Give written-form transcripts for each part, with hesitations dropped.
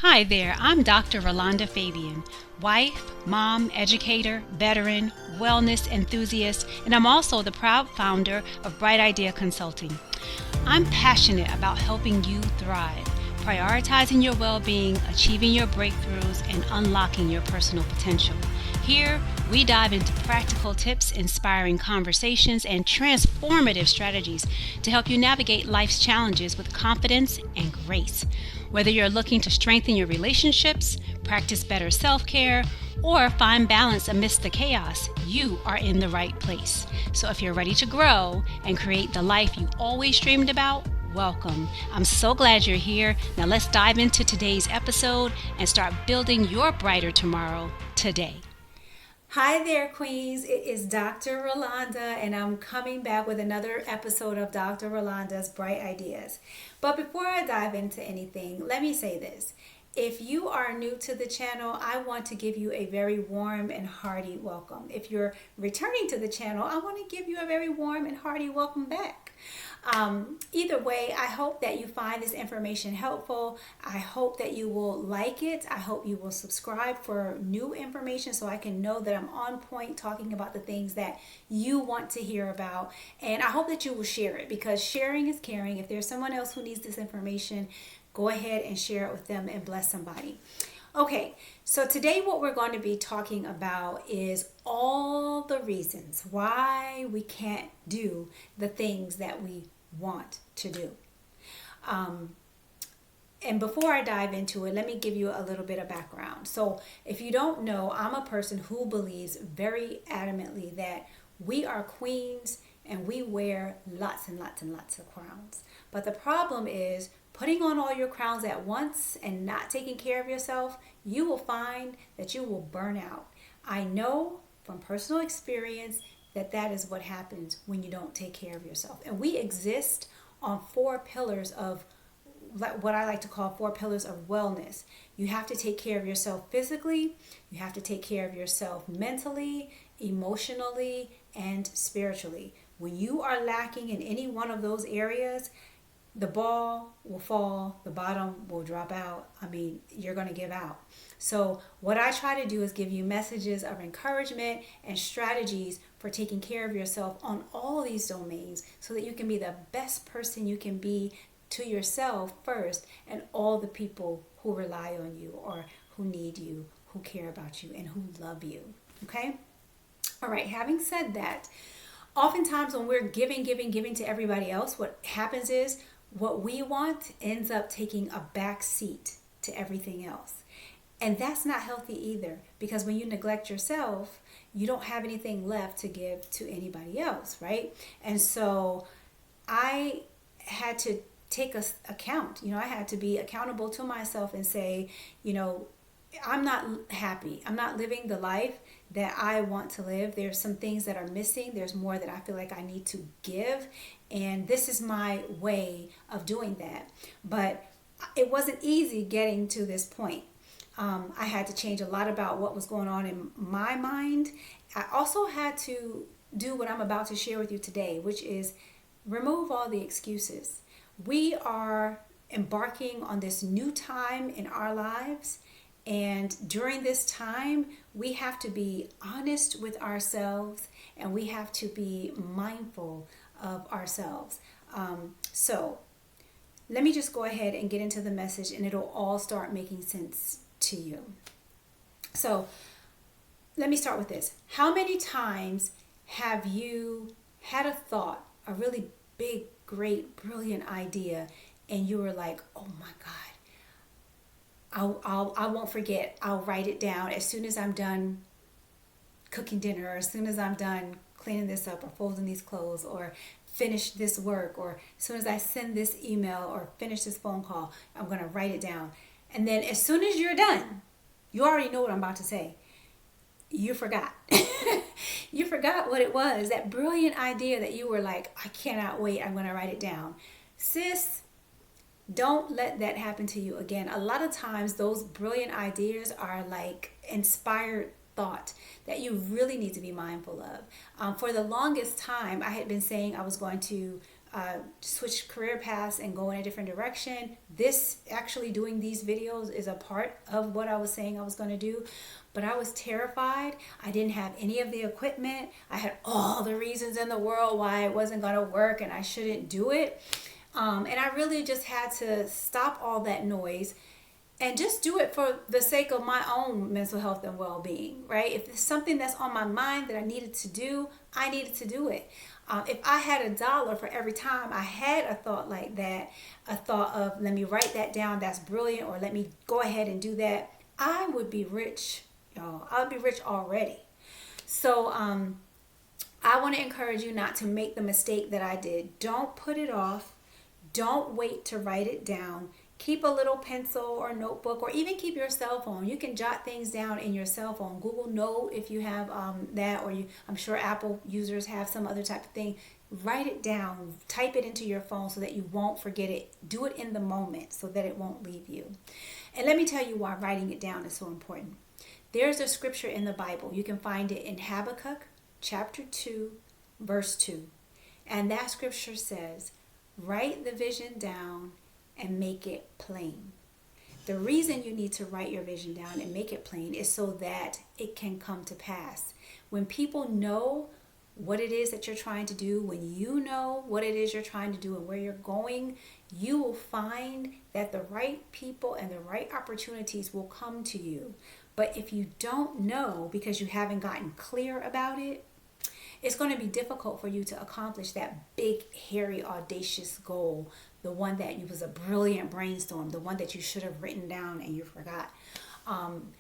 Hi there, I'm Dr. Rolanda Fabian, wife, mom, educator, veteran, wellness enthusiast, and I'm also the proud founder of Bright Idea Consulting. I'm passionate about helping you thrive, prioritizing your well-being, achieving your breakthroughs, and unlocking your personal potential. Here, we dive into practical tips, inspiring conversations, and transformative strategies to help you navigate life's challenges with confidence and grace. Whether you're looking to strengthen your relationships, practice better self-care, or find balance amidst the chaos, you are in the right place. So if you're ready to grow and create the life you always dreamed about, welcome. I'm so glad you're here. Now let's dive into today's episode and start building your brighter tomorrow today. Hi there, Queens. It is Dr. Rolanda, and I'm coming back with another episode of Dr. Rolanda's Bright Ideas. But before I dive into anything, let me say this. If you are new to the channel, I want to give you a very warm and hearty welcome. If you're returning to the channel, I want to give you a very warm and hearty welcome back. Either way, I hope that you find this information helpful. I hope that you will like it. I hope you will subscribe for new information so I can know that I'm on point talking about the things that you want to hear about. And I hope that you will share it, because sharing is caring. If there's someone else who needs this information, go ahead and share it with them and bless somebody. Okay, so today what we're going to be talking about is all the reasons why we can't do the things that we want to do. And before I dive into it, let me give you a little bit of background. So if you don't know, I'm a person who believes very adamantly that we are queens and we wear lots and lots and lots of crowns. But the problem is, putting on all your crowns at once and not taking care of yourself, you will find that you will burn out. I know from personal experience that that is what happens when you don't take care of yourself. And we exist on four pillars of what I like to call four pillars of wellness. You have to take care of yourself physically, you have to take care of yourself mentally, emotionally, and spiritually. When you are lacking in any one of those areas, the ball will fall, the bottom will drop out. I mean, you're going to give out. So what I try to do is give you messages of encouragement and strategies for taking care of yourself on all these domains so that you can be the best person you can be to yourself first, and all the people who rely on you or who need you, who care about you, and who love you. Okay? All right, having said that, oftentimes when we're giving to everybody else, what happens is what we want ends up taking a back seat to everything else. And that's not healthy either, because when you neglect yourself, you don't have anything left to give to anybody else, right? And so I had to take account. I had to be accountable to myself and say, I'm not happy. I'm not living the life that I want to live. There's some things that are missing. There's more that I feel like I need to give. And this is my way of doing that. But it wasn't easy getting to this point. I had to change a lot about what was going on in my mind. I also had to do what I'm about to share with you today, which is remove all the excuses. We are embarking on this new time in our lives. And during this time, we have to be honest with ourselves, and we have to be mindful of ourselves. So let me just go ahead and get into the message, and it'll all start making sense to you. So let me start with this. How many times have you had a thought, a really big, great, brilliant idea, and you were like, oh my God, I won't forget. I'll write it down as soon as I'm done cooking dinner, or as soon as I'm done cleaning this up, or folding these clothes, or finish this work, or as soon as I send this email or finish this phone call, I'm going to write it down. And then as soon as you're done, you already know what I'm about to say. You forgot. You forgot what it was, that brilliant idea that you were like, I cannot wait, I'm going to write it down. Sis, don't let that happen to you again. A lot of times those brilliant ideas are like inspired thought that you really need to be mindful of. For the longest time, I had been saying I was going to switch career paths and go in a different direction. This actually doing these videos is a part of what I was saying I was going to do, but I was terrified. I didn't have any of the equipment. I had all the reasons in the world why it wasn't going to work and I shouldn't do it. And I really just had to stop all that noise and just do it for the sake of my own mental health and well-being, right? If it's something that's on my mind that I needed to do, I needed to do it. If I had $1 for every time I had a thought like that, a thought of, let me write that down, that's brilliant, or let me go ahead and do that, I would be rich, y'all. I would be rich already. So I want to encourage you not to make the mistake that I did. Don't put it off. Don't wait to write it down. Keep a little pencil or notebook, or even keep your cell phone. You can jot things down in your cell phone. Google Note if you have that, or I'm sure Apple users have some other type of thing. Write it down. Type it into your phone so that you won't forget it. Do it in the moment so that it won't leave you. And let me tell you why writing it down is so important. There's a scripture in the Bible. You can find it in Habakkuk chapter 2, verse 2. And that scripture says, write the vision down and make it plain. The reason you need to write your vision down and make it plain is so that it can come to pass. When people know what it is that you're trying to do, when you know what it is you're trying to do and where you're going, you will find that the right people and the right opportunities will come to you. But if you don't know because you haven't gotten clear about it, it's going to be difficult for you to accomplish that big, hairy, audacious goal, the one that was a brilliant brainstorm, the one that you should have written down and you forgot.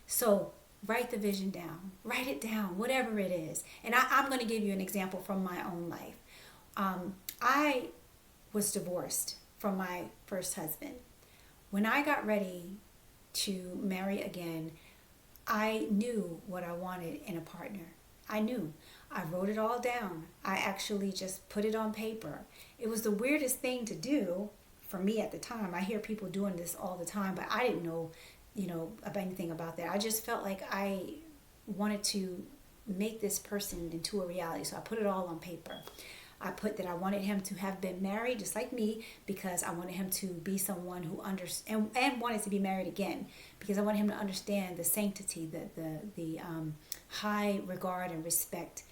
So write the vision down. Write it down, whatever it is. And I'm going to give you an example from my own life. I was divorced from my first husband. When I got ready to marry again, I knew what I wanted in a partner. I knew. I wrote it all down. I actually just put it on paper. It was the weirdest thing to do for me at the time. I hear people doing this all the time, but I didn't know, about anything about that. I just felt like I wanted to make this person into a reality. So I put it all on paper. I put that I wanted him to have been married just like me because I wanted him to be someone who understands and wanted to be married again because I wanted him to understand the sanctity, the high regard and respect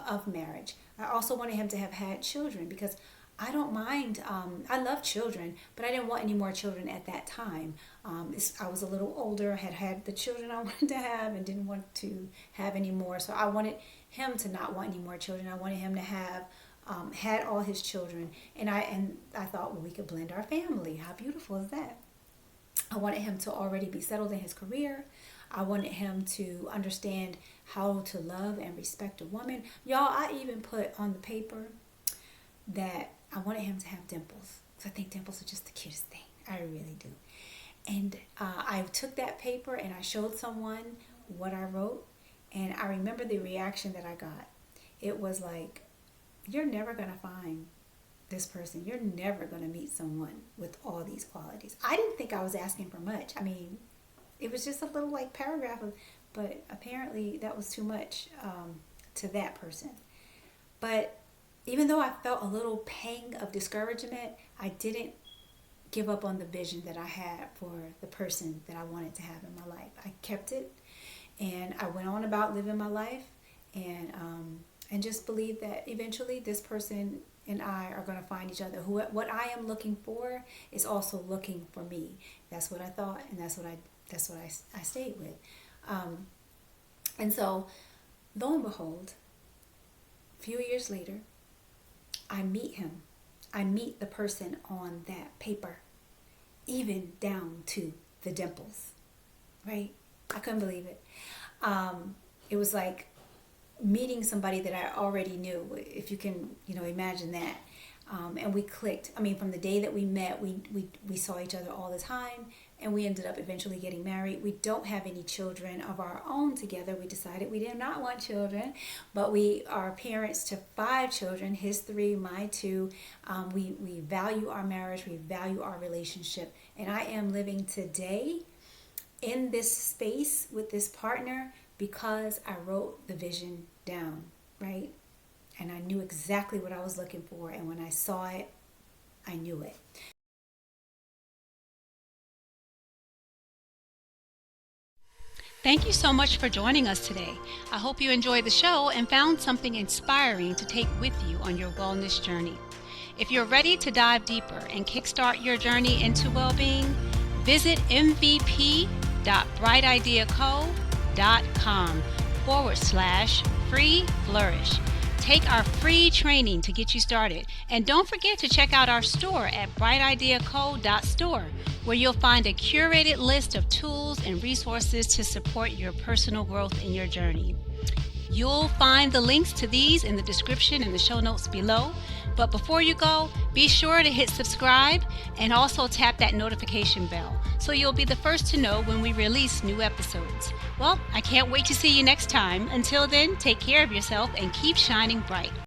of marriage. I also wanted him to have had children because I don't mind. I love children, but I didn't want any more children at that time. I was a little older, had the children I wanted to have and didn't want to have any more. So I wanted him to not want any more children. I wanted him to have had all his children, and I thought, well, we could blend our family. How beautiful is that? I wanted him to already be settled in his career. I wanted him to understand how to love and respect a woman. Y'all, I even put on the paper that I wanted him to have dimples. Because I think dimples are just the cutest thing. I really do. And I took that paper and I showed someone what I wrote. And I remember the reaction that I got. It was like, you're never going to find this person. You're never going to meet someone with all these qualities. I didn't think I was asking for much. I mean, it was just a little paragraph but apparently that was too much to that person. But even though I felt a little pang of discouragement, I didn't give up on the vision that I had for the person that I wanted to have in my life. I kept it, and I went on about living my life, and just believed that eventually this person and I are going to find each other. What I am looking for is also looking for me. That's what I thought, and that's what I stayed with. And so, lo and behold, a few years later, I meet him. I meet the person on that paper, even down to the dimples, right? I couldn't believe it. It was like meeting somebody that I already knew, if you can, imagine that. And we clicked. I mean, from the day that we met, we saw each other all the time, and we ended up eventually getting married. We don't have any children of our own together. We decided we did not want children, but we are parents to 5 children, his 3, my 2. We value our marriage. We value our relationship. And I am living today in this space with this partner because I wrote the vision down, right? And I knew exactly what I was looking for. And when I saw it, I knew it. Thank you so much for joining us today. I hope you enjoyed the show and found something inspiring to take with you on your wellness journey. If you're ready to dive deeper and kickstart your journey into well-being, visit mvp.brighteideaco.com/free flourish. Take our free training to get you started. And don't forget to check out our store at brighteideaco.store, where you'll find a curated list of tools and resources to support your personal growth in your journey. You'll find the links to these in the description and the show notes below. But before you go, be sure to hit subscribe and also tap that notification bell so you'll be the first to know when we release new episodes. Well, I can't wait to see you next time. Until then, take care of yourself and keep shining bright.